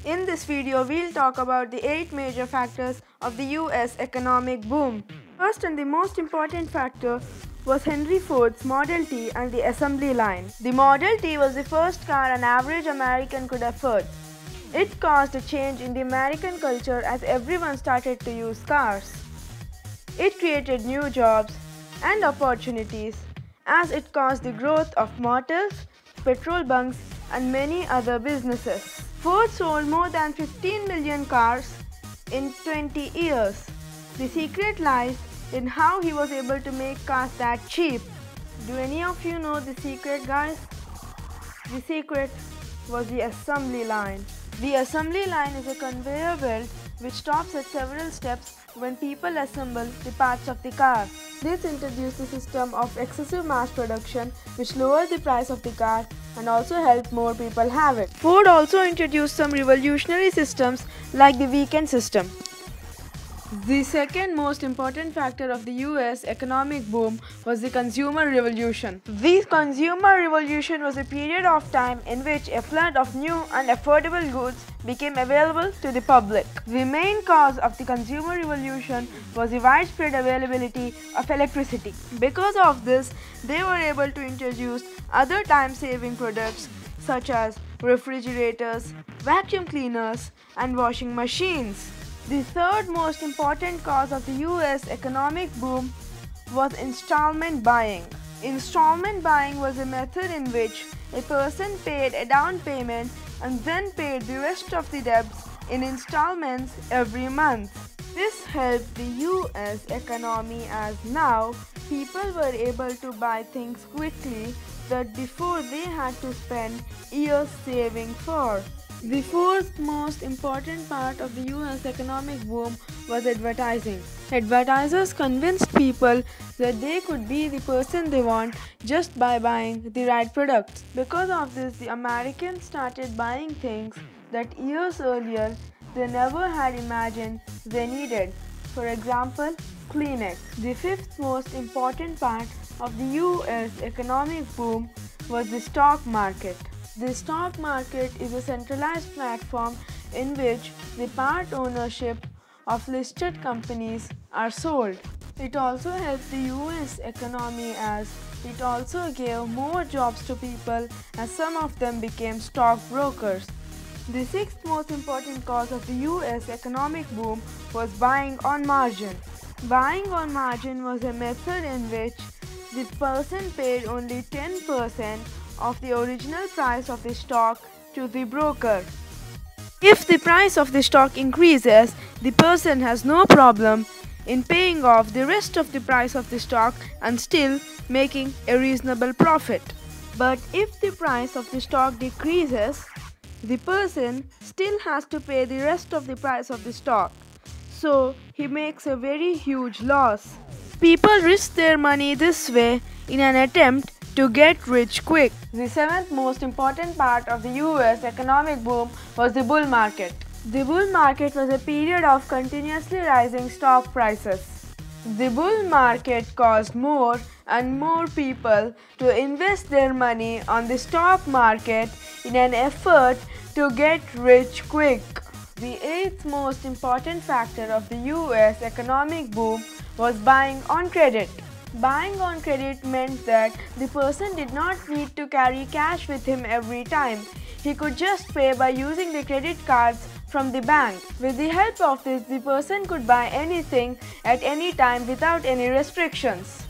In this video, we'll talk about the 8 major factors of the US economic boom. First and the most important factor was Henry Ford's Model T and the assembly line. The Model T was the first car an average American could afford. It caused a change in the American culture as everyone started to use cars. It created new jobs and opportunities as it caused the growth of motors, petrol bunks, and many other businesses. Ford sold more than 15 million cars in 20 years. The secret lies in how he was able to make cars that cheap. Do any of you know the secret, guys? The secret was the assembly line. The assembly line is a conveyor belt which stops at several steps when people assemble the parts of the car. This introduced the system of excessive mass production which lowered the price of the car and also helped more people have it. Ford also introduced some revolutionary systems like the weekend system. The second most important factor of the US economic boom was the consumer revolution. The consumer revolution was a period of time in which a flood of new and affordable goods became available to the public. The main cause of the consumer revolution was the widespread availability of electricity. Because of this, they were able to introduce other time-saving products such as refrigerators, vacuum cleaners, and washing machines. The third most important cause of the US economic boom was installment buying. Installment buying was a method in which a person paid a down payment and then paid the rest of the debts in installments every month. This helped the US economy as now people were able to buy things quickly that before they had to spend years saving for. The fourth most important part of the US economic boom was advertising. Advertisers convinced people that they could be the person they want just by buying the right products. Because of this, the Americans started buying things that years earlier they never had imagined they needed. For example, Kleenex. The fifth most important part of the US economic boom was the stock market. The stock market is a centralized platform in which the part ownership of listed companies are sold. It also helped the US economy as it also gave more jobs to people as some of them became stockbrokers. The sixth most important cause of the US economic boom was buying on margin. Buying on margin was a method in which the person paid only 10% of the original price of the stock to the broker. If the price of the stock increases, the person has no problem in paying off the rest of the price of the stock and still making a reasonable profit. But if the price of the stock decreases, the person still has to pay the rest of the price of the stock. So he makes a very huge loss. People risk their money this way in an attempt to get rich quick. The seventh most important part of the US economic boom was the bull market. The bull market was a period of continuously rising stock prices. The bull market caused more and more people to invest their money on the stock market in an effort to get rich quick. The eighth most important factor of the US economic boom was buying on credit. Buying on credit meant that the person did not need to carry cash with him every time. He could just pay by using the credit cards from the bank. With the help of this, the person could buy anything at any time without any restrictions.